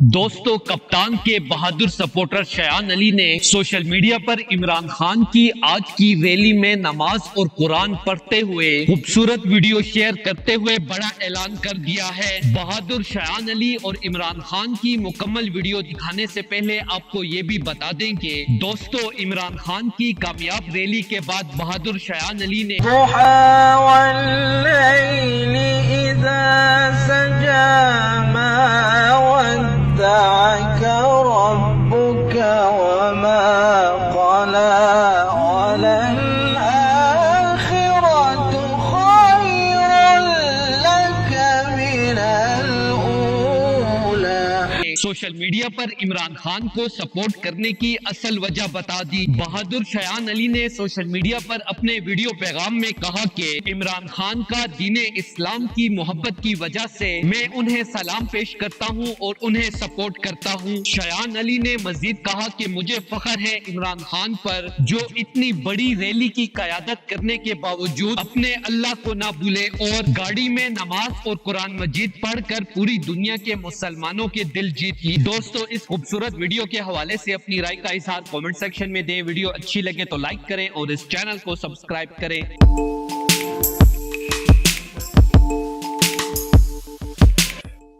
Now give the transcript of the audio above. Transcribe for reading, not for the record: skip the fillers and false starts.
دوستو، کپتان کے بہادر سپورٹر شایان علی نے سوشل میڈیا پر عمران خان کی آج کی ریلی میں نماز اور قرآن پڑھتے ہوئے خوبصورت ویڈیو شیئر کرتے ہوئے بڑا اعلان کر دیا ہے۔ بہادر شایان علی اور عمران خان کی مکمل ویڈیو دکھانے سے پہلے آپ کو یہ بھی بتا دیں کہ دوستو، عمران خان کی کامیاب ریلی کے بعد بہادر شایان علی نے دعك ربك وما قلى وللآخرة خير لك من الأولى۔ سوشل میڈیا پر عمران خان کو سپورٹ کرنے کی اصل وجہ بتا دی۔ بہادر شایان علی نے سوشل میڈیا پر اپنے ویڈیو پیغام میں کہا کہ عمران خان کا دین اسلام کی محبت کی وجہ سے میں انہیں سلام پیش کرتا ہوں اور انہیں سپورٹ کرتا ہوں۔ شایان علی نے مزید کہا کہ مجھے فخر ہے عمران خان پر، جو اتنی بڑی ریلی کی قیادت کرنے کے باوجود اپنے اللہ کو نہ بھولے اور گاڑی میں نماز اور قرآن مجید پڑھ کر پوری دنیا کے مسلمانوں کے دل جیت لی۔ دوستو، اس خوبصورت ویڈیو کے حوالے سے اپنی رائے کا اظہار کامنٹ سیکشن میں دیں۔ ویڈیو اچھی لگے تو لائک کریں اور اس چینل کو سبسکرائب کریں۔